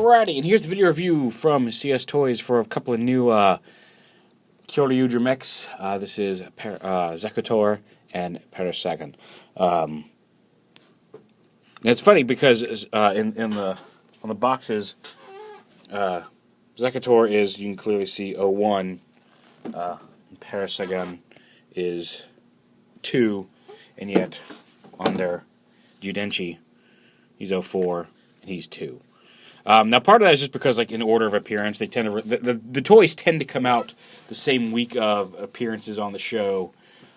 Alrighty, and here's the video review from CStoys for a couple of new Kyoryuger mechs. This is Zakutor and Parasagun. And it's funny because on the boxes, Zakutor is, you can clearly see 01, Parasagun is 2, and yet on their Zyudenchi, he's 04 and he's 2. Now, part of that is just because, like, in order of appearance, they tend to the toys tend to come out the same week of appearances on the show,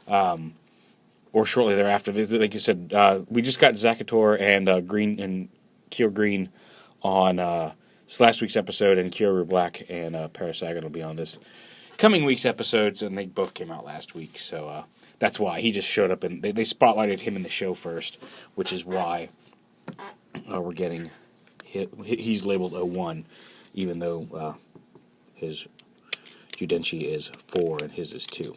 or shortly thereafter. Like you said, we just got Zakutor and Green and Kyo Green on last week's episode, and Kyoryuger Black and Parasagun will be on this coming week's episodes, and they both came out last week, so that's why he just showed up, and they spotlighted him in the show first, which is why we're getting. He's labeled 01, even though his Zyudenchi is 4 and his is 2.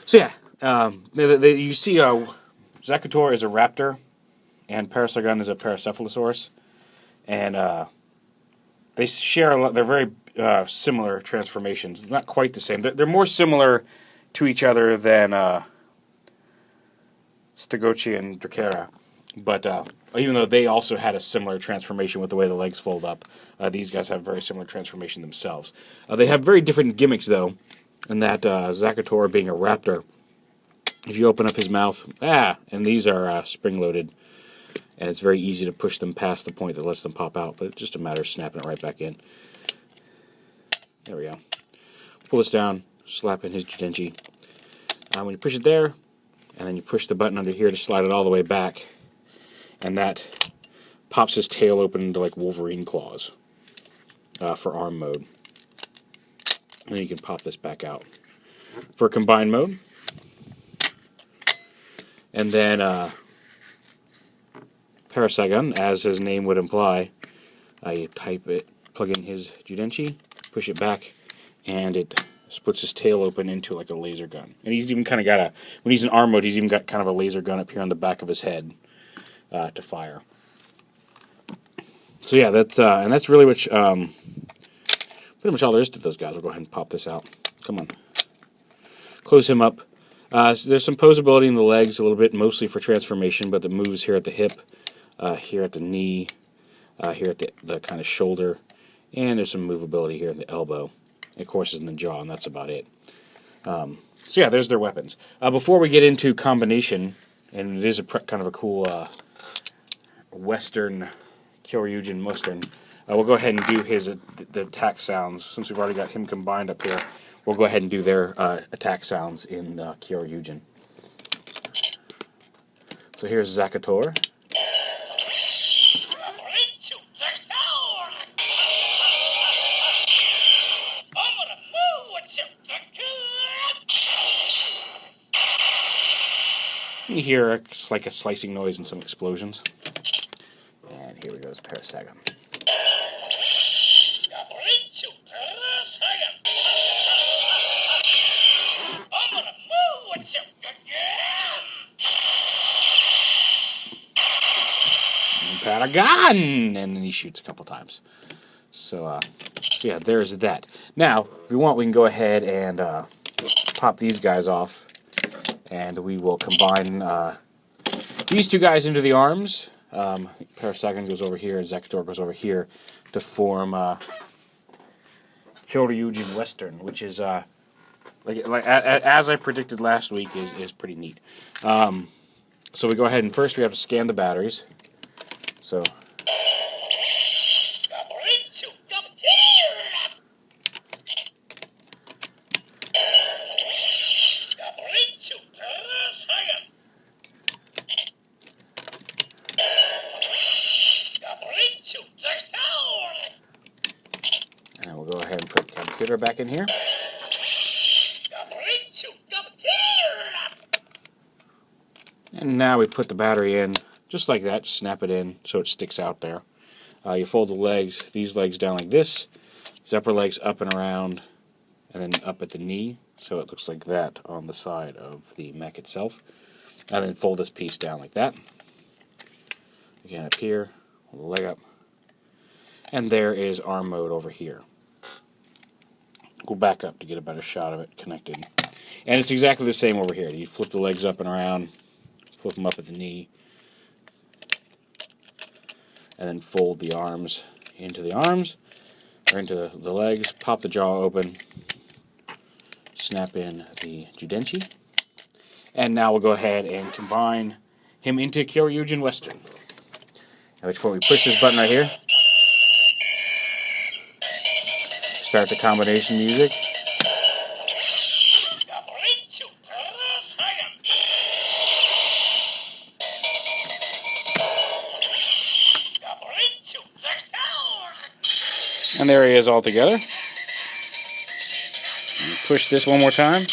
So yeah, you see Zakutor is a raptor, and Parasagun is a Paracephalosaurus, and they share a lot. They're very similar transformations. Not quite the same. They're more similar to each other than Stegochi and Drakera, but even though they also had a similar transformation with the way the legs fold up, these guys have very similar transformation themselves. They have very different gimmicks, though, in that Zakutor being a raptor, if you open up his mouth, and these are spring-loaded, and it's very easy to push them past the point that lets them pop out, but it's just a matter of snapping it right back in. There we go. Pull this down, slap in his Zyudenchi. When you push it there, and then you push the button under here to slide it all the way back, and that pops his tail open into like Wolverine claws for arm mode. And then you can pop this back out for combined mode. And then Parasagun, as his name would imply, you type it, plug in his Zyudenchi, push it back, and it splits his tail open into like a laser gun. And he's even kind of got when he's in arm mode, he's even got kind of a laser gun up here on the back of his head to fire. So yeah, that's really pretty much all there is to those guys. We'll go ahead and pop this out. Come on. Close him up. There's some posability in the legs a little bit, mostly for transformation, but the moves here at the hip, here at the knee, here at the kind of shoulder, and there's some movability here at the elbow. Of course, is in the jaw, and that's about it. So yeah, there's their weapons. Before we get into combination, and it is kind of a cool Western, Kyoryuzin Western, we'll go ahead and do the attack sounds. Since we've already got him combined up here, we'll go ahead and do their attack sounds in Kyoryuzin. So here's Zakutor. You hear like a slicing noise and some explosions. And here we go, it's Parasagun. Paragon! And then he shoots a couple times. So yeah, there's that. Now, if we want, we can go ahead and pop these guys off. And we will combine these two guys into the arms. Parasagun goes over here, and Zakutor goes over here to form Kyoryuzin Western, which is as I predicted last week, is pretty neat. So we go ahead and first we have to scan the batteries. So. And we'll go ahead and put the computer back in here. And now we put the battery in, just like that, just snap it in so it sticks out there. You fold the legs, these legs down like this, these upper legs up and around, and then up at the knee, so it looks like that on the side of the mech itself. And then fold this piece down like that. Again, up here, hold the leg up. And there is arm mode over here. Go back up to get a better shot of it connected. And it's exactly the same over here. You flip the legs up and around, flip them up at the knee, and then fold the arms into the arms, or into the legs, pop the jaw open, snap in the Zyudenchi, and now we'll go ahead and combine him into Kyoryuzin Western. At which point we push this button right here, start the combination music. And there he is all together. And push this one more time.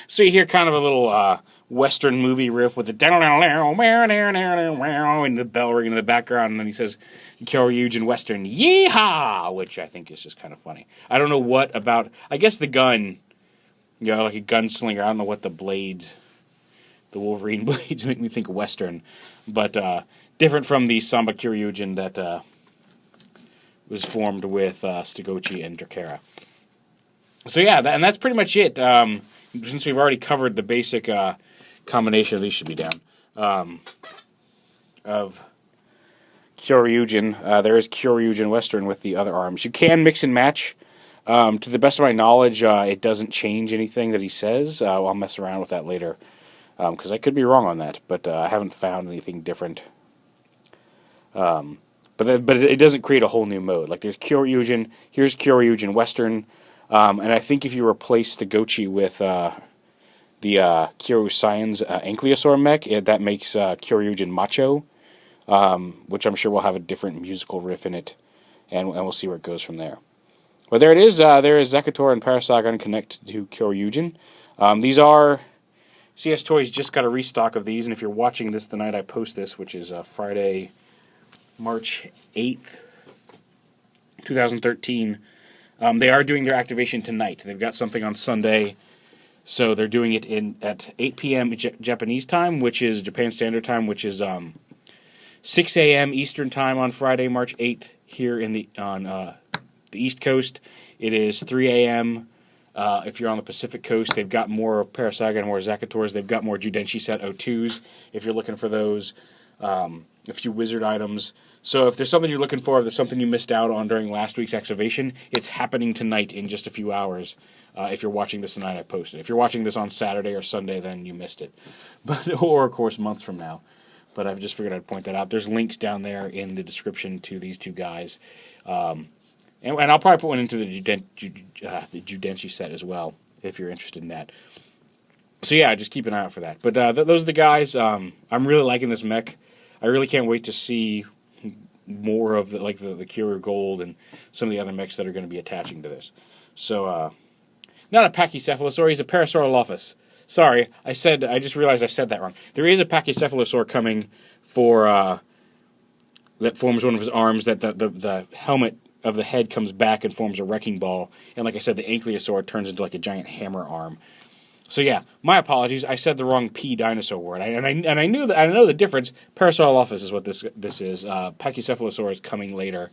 So you hear kind of a little Western movie riff with the and the bell ringing in the background, and then he says Kyoryuzin Western yeehaw, which I think is just kind of funny. I don't know what about, I guess the gun, you know, like a gunslinger. I don't know what the blades, the Wolverine blades make me think Western, but different from the Samba Kyoryuzin that was formed with Stygochi and Dracera. So yeah, and that's pretty much it. Since we've already covered the basic combination, these should be down, of Kyoryuzin, there is Kyoryuzin Western with the other arms. You can mix and match. To the best of my knowledge, it doesn't change anything that he says. I'll mess around with that later, because I could be wrong on that, but I haven't found anything different. But it doesn't create a whole new mode. Like there's Kyoryuzin, here's Kyoryuzin Western, and I think if you replace the Gochi with the Kyoryuzin's Ankylosaur mech, that makes Kyoryuzin Macho, which I'm sure will have a different musical riff in it, and we'll see where it goes from there. But there it is. There is Zakutor and Parasagun connected to Kyoryuzin. These are CStoys just got a restock of these, and if you're watching this the night I post this, which is Friday, March 8th, 2013, they are doing their activation tonight. They've got something on Sunday, so they're doing it at 8 p.m. Japanese time, which is Japan Standard Time, which is 6 a.m. Eastern Time on Friday, March 8th, here on the East Coast. It is 3 a.m. If you're on the Pacific Coast. They've got more Parasagun, more Zakutors. They've got more Zyudenchi Set O2s if you're looking for those. A few wizard items. So if there's something you're looking for, if there's something you missed out on during last week's activation, it's happening tonight in just a few hours. If you're watching this tonight, I posted. If you're watching this on Saturday or Sunday, then you missed it. Or, of course, months from now. But I've just figured I'd point that out. There's links down there in the description to these two guys. And I'll probably put one into the Zyudenchi set as well, if you're interested in that. So yeah, just keep an eye out for that. But those are the guys. I'm really liking this mech. I really can't wait to see more of the Kyoryuger Gold and some of the other mechs that are going to be attaching to this. So, not a Pachycephalosaur, he's a Parasaurolophus. Sorry, I just realized I said that wrong. There is a Pachycephalosaur coming for that forms one of his arms. That the helmet of the head comes back and forms a wrecking ball, and like I said, the Ankylosaur turns into like a giant hammer arm. So yeah, my apologies. I said the wrong P dinosaur word, and I know the difference. Parasaurolophus is what this is. Pachycephalosaur is coming later.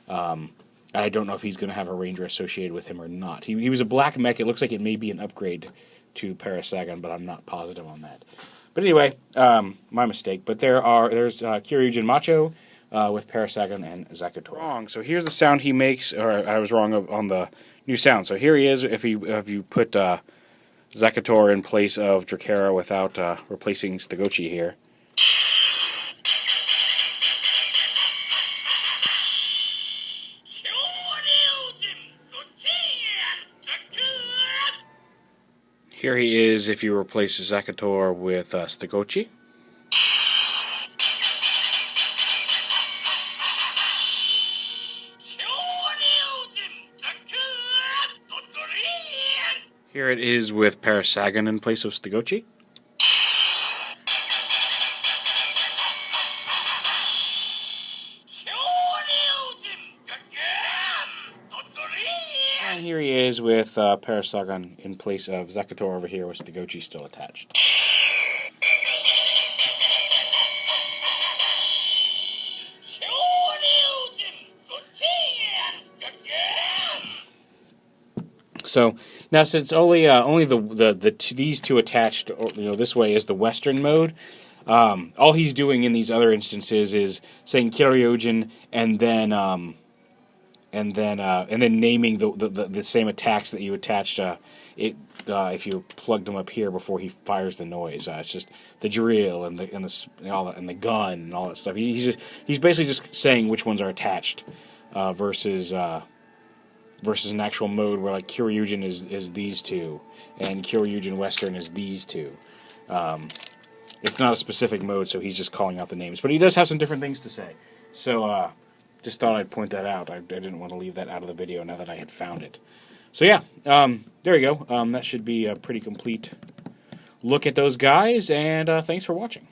I don't know if he's going to have a ranger associated with him or not. He was a black mech. It looks like it may be an upgrade to Parasagun, but I'm not positive on that. But anyway, my mistake. But there's Kyoryuzin Macho with Parasagun and Zakutor. Wrong. So here's the sound he makes. Or I was wrong on the new sound. So here he is. If you put Zakutor in place of Dracera without replacing Stygochi here. Here he is if you replace Zakutor with Stygochi. Here it is with Parasagun in place of Stygochi. And here he is is with Parasagun in place of Zakutor over here, with the Gochi still attached. So now, since only these two attached, this way is the Western mode. All he's doing in these other instances is saying Kyoryuzin and then naming the same attacks that you attached. If you plugged them up here before he fires the noise, it's just the drill and the gun and all that stuff. He's basically just saying which ones are attached versus an actual mode where like Kyoryuzin is these two and Kyoryuzin Western is these two. It's not a specific mode, so he's just calling out the names. But he does have some different things to say. So just thought I'd point that out. I didn't want to leave that out of the video now that I had found it. So yeah, there you go. That should be a pretty complete look at those guys, and thanks for watching.